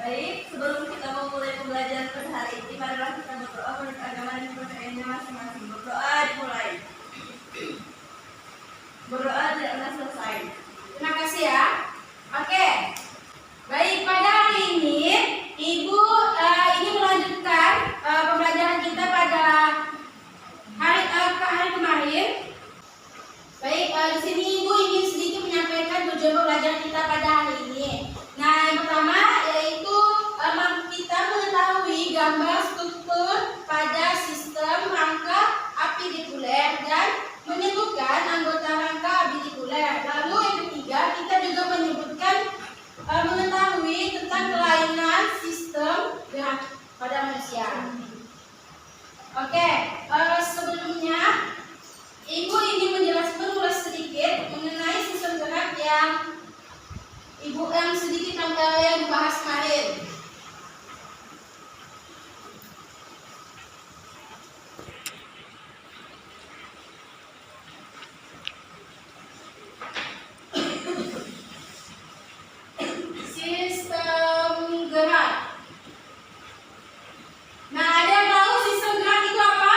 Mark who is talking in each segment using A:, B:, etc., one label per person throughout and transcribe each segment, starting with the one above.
A: Baik, sebelum kita memulai pembelajaran pada hari ini, marilah kita berdoa menurut agama dan kepercayaannya masing-masing. Berdoa dimulai. Berdoa tidak pernah selesai.
B: Terima kasih ya. Oke. Baik, pada hari ini Ibu ingin melanjutkan pembelajaran kita pada hari kemarin. Baik, di sini Ibu ingin sedikit menyampaikan tujuan pembelajaran kita pada hari ini. Nah, yang pertama yaitu kita mengetahui gambar struktur pada sistem rangka apidikuler dan menyebutkan anggota rangka apidikuler. Lalu yang ketiga, kita juga menyebutkan mengetahui tentang kelainan sistem gerak pada manusia. Oke, sebelumnya Ibu ingin mengulas sedikit mengenai sistem gerak yang sedikit yang dibahas kemarin. Sistem gerak. Nah, ada yang tahu sistem gerak itu apa?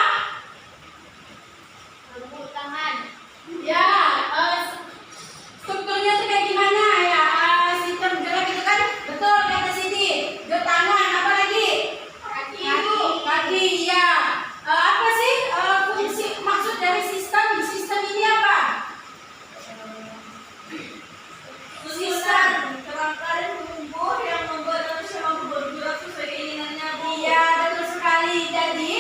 B: Tepuk tangan. Ya, strukturnya itu kayak gimana ya? Sistem gerak itu kan betul kata Siti. Ke tangan, apa lagi? Kaki, ya. Apa sih fungsi maksud dari sistem ini apa?
A: Sistem kerangka dan pengumpul yang membuat manusia mampu bergerak sesuai keinginannya.
B: Iya, betul sekali. Jadi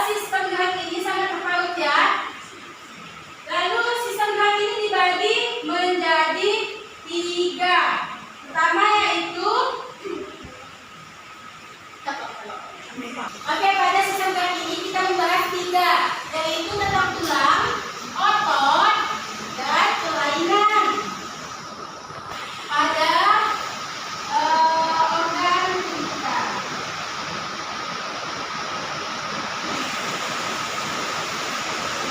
B: sistem gerak ini sangat terpaut ya. Lalu sistem gerak ini dibagi menjadi 3. Pertama yaitu pada sistem gerak ini kita membahas 3, yaitu tentang tulang, otot, dan kelainan pada organ tubuh kita.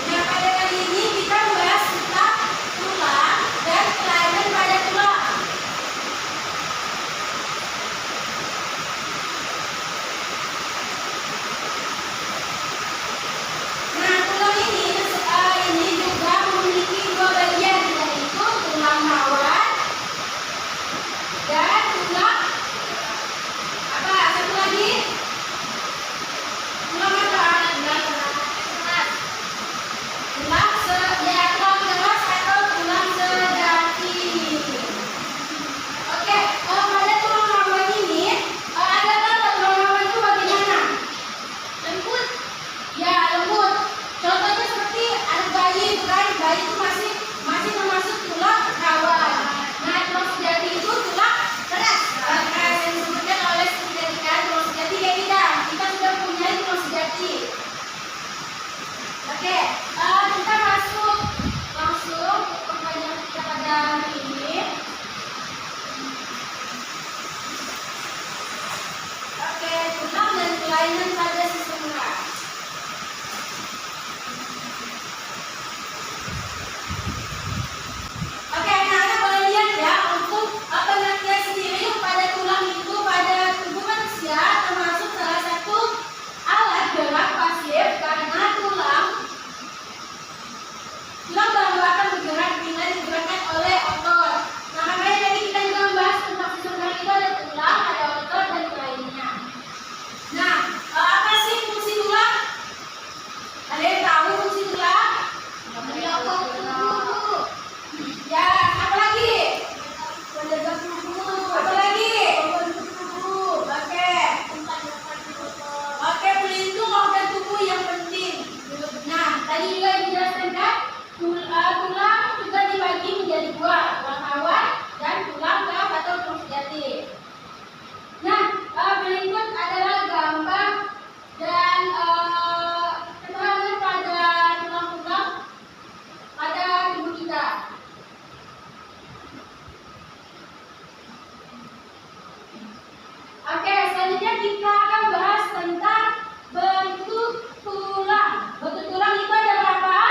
B: Nah, pada kali ini kita membahas tentang tulang dan kelainan pada tulang. Nah, tulang ini juga memiliki 2 bagian, yaitu tulang rawan dan tulang apa? Satu lagi? Tulang apa? Tulang keras atau tulang sejati. Oke, pada tulang rawan ini ada tanda tulang rawan itu bagaimana? Lembut. Ya, lembut. Contohnya seperti anak bayi itu kan, bayi itu masih termasuk tulang rawan. Nah, tulang sejati itu tulang keras. Keras yang disebutkan oleh sejati kan, tulang sejati kayak kita sudah punya tulang sejati. Oke, kita masuk langsung ke pembelajaran kita pada hari ini. Oke, tulang dan kelainan pada sistem gerak. Oke, anak-anak boleh lihat ya, untuk pengertian sendiri pada tulang itu pada tubuh manusia termasuk salah satu alat gerak pasif karena tulang baru akan bergerak bila digerakkan oleh otot. Nah, makanya tadi kita juga membahas tentang sistem gerak itu ada tulang, ada otot dan lainnya. Nah, apa sih fungsi tulang? Ada yang tahu fungsi tulang? Menjaga tubuh. Ya, apa lagi? Menjaga tubuh. Apa lagi? Tubuh. Oke, pelindung organ tubuh yang penting. Nah, tadi juga dijelaskan kan? Tulang juga dibagi menjadi 2, tulang rawan dan tulang keras atau tulang sejati. Nah, berikut adalah gambar dan keterangan pada tulang-tulang pada tubuh kita. Oke, selanjutnya kita akan bahas tentang bentuk tulang. Bentuk tulang itu ada berapa?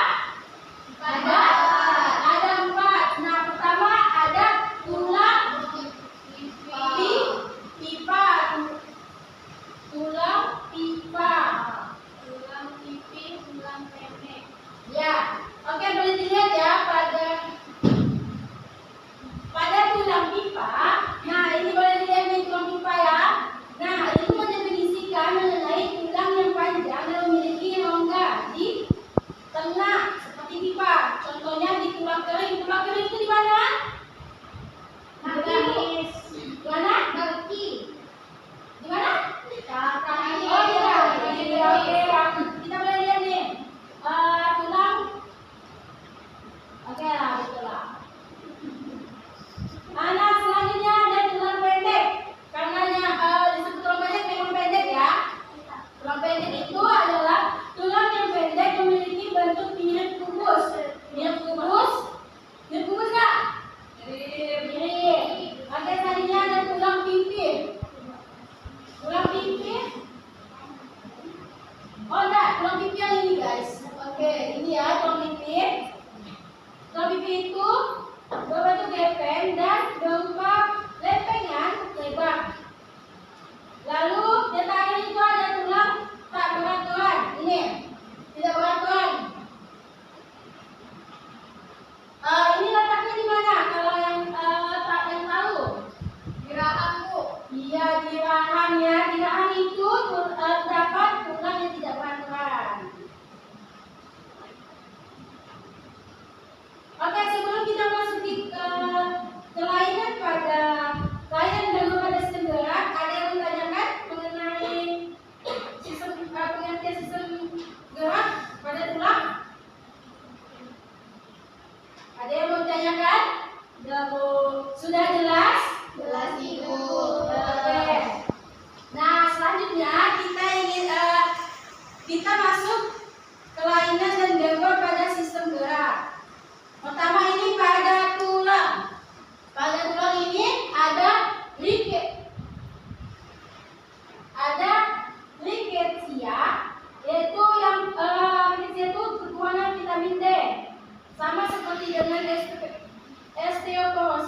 B: Ada 4. Nah, pertama ada tulang pipa.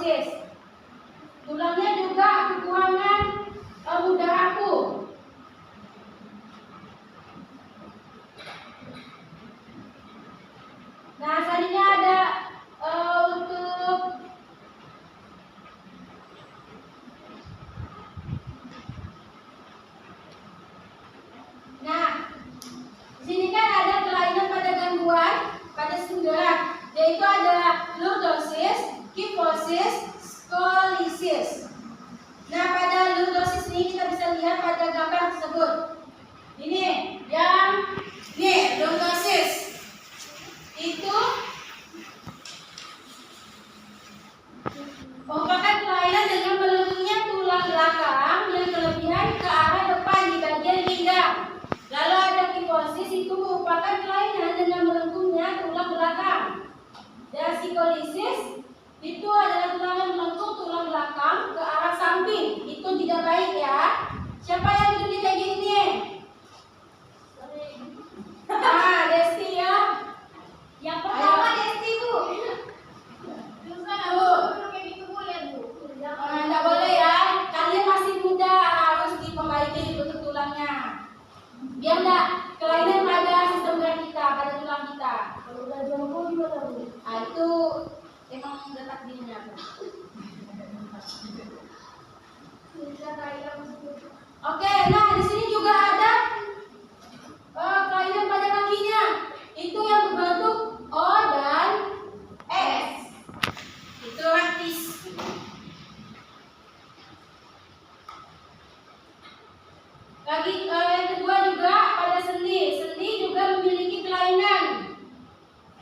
B: osteoporosis. Tulangnya juga kekurangan mudah rapuh. Nah, selanjutnya ada untuk di sini kan ada kelainan pada gangguan pada senggerak, yaitu ada lordosis, kyphosis, scoliosis. Nah, pada lordosis ini kita bisa lihat pada gambar tersebut. Ini yang lordosis. Itu merupakan kelainan dengan melengkungnya tulang belakang yang kelebihan ke arah depan di bagian pinggang. Lalu ada kyphosis, itu merupakan kelainan dengan melengkungnya tulang belakang. Dan scoliosis itu adalah tulang yang melengkung tulang belakang ke arah samping. Itu tidak baik ya. Siapa yang duduknya kayak gini nih? Desti ya. Yang pertama Desti, Bu. Enggak boleh ya. Kalian masih muda, harus diperbaiki untuk tulangnya. Biar enggak kelainan pada sistem gerak kita, pada tulang kita. Kalau udah jongkok gimana, Bu? Itu emang udah takdirnya, Bu. Oke, nah di sini juga ada kelainan pada kakinya. Itu yang berbentuk O dan S. Itu artis. Lagi yang kedua juga pada sendi. Sendi juga memiliki kelainan.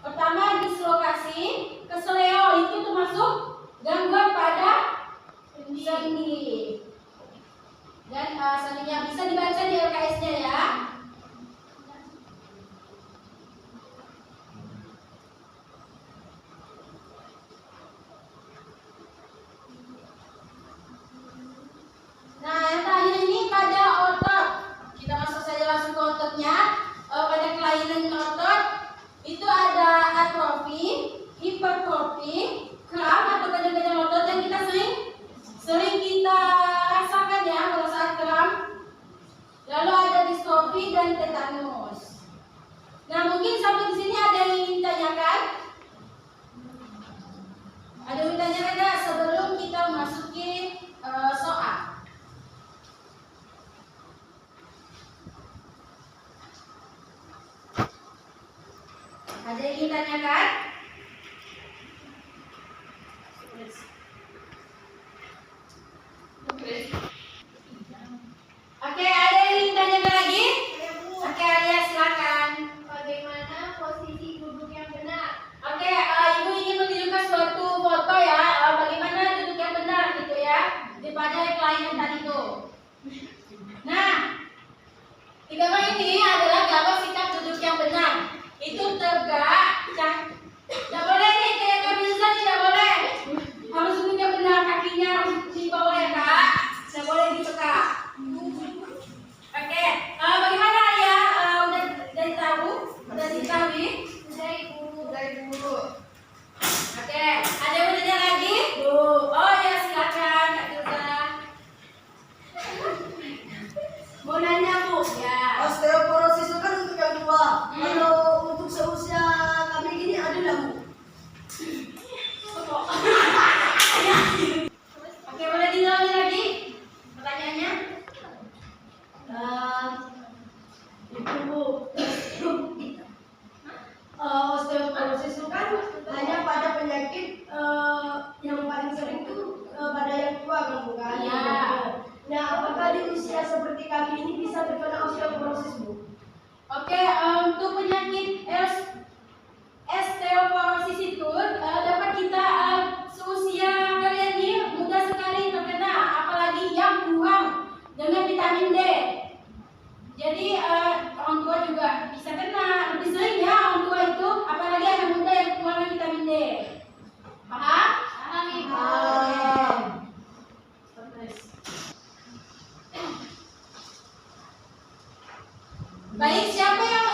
B: Pertama dislokasi, kesleo itu termasuk gangguan pada sendi. Dan selanjutnya bisa dibaca di LKS-nya ya. Nah, yang terakhir ini pada otot. Kita masuk saja langsung ke ototnya. Pada kelainan otot itu ada atrofi, hipertrofi, kram atau kadang-kadang otot yang kita sering kita rasakan ya kalau saat kram. Lalu ada distrofi dan tetanus. Nah, mungkin sampai di sini ada yang ingin ditanyakan? Ada yang ditanyakan nggak sebelum kita memasuki soal? Ada yang ingin tanyakan? Oke, ada yang ingin tanyakan lagi? Oke, Alia silakan.
A: Bagaimana posisi duduk yang benar?
B: Oke, Ibu ingin menunjukkan suatu foto ya, bagaimana duduk yang benar gitu ya, daripada kelainan tadi itu. Nah, di gambar ini adalah gambar sikap duduk yang benar. Itu tegak, tidak boleh nih kayak Kak Mirza, tidak boleh. Harus duduk yang benar, kakinya harus di bawah ya Kak. Tidak boleh gitu Kak. Oke, bagaimana ya? Udah tahu? Udah diketahui?
A: Dari dulu.
B: Oke, ada yang mau tanya lagi? Oh ya silakan Kak Mirza.
A: Mau nanya, Bu.
B: Ya.
A: Osteoporosis itu kan untuk yang tua. Kalau untuk seusia kami gini ada nggak, Bu?
B: Oke, boleh diulangi lagi pertanyaannya?
A: Itu, Bu. Osteoporosis itu kan hanya pada penyakit yang paling sering tuh pada yang tua kan, bukan?
B: Iya.
A: Nah, apakah di usia seperti kami ini bisa terkena osteoporosis, Bu?
B: Oke, untuk penyakit osteoporosis itu dapat kita seusia kalian ini mudah sekali terkena, apalagi yang kurang dengan vitamin D. Jadi orang tua juga bisa kena, lebih sering ya orang tua itu, apalagi anak muda yang kekurangan vitamin D. Paham? Paham. Baik, siapa yang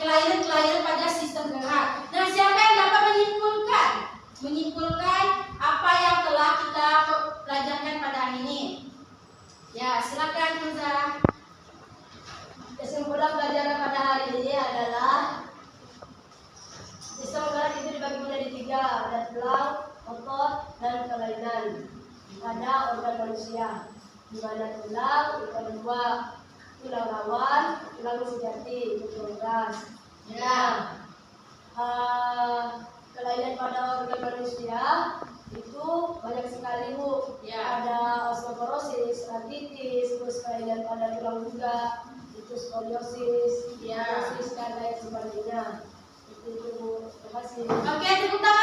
B: kelainan-kelainan pada sistem gerak. Nah, siapa yang dapat menyimpulkan apa yang telah kita pelajarkan pada hari ini? Ya, silakan Hamza.
A: Kesimpulan pelajaran pada hari ini adalah sistem gerak itu dibagi menjadi 3, ada tulang, otot, dan kelainan pada organ manusia. Di mana tulang itu ada 2, tulang rawan, tulang sejati, tulang keras.
B: Ya.
A: Kelainan pada organ manusia itu banyak sekali, Bu.
B: Ya.
A: Ada osteoporosis, artritis, terus kelainan pada tulang juga, itu skoliosis,
B: Ya.
A: dan lain sebagainya. Itu, Bu. Terima kasih.
B: Oke, tepuk tangan.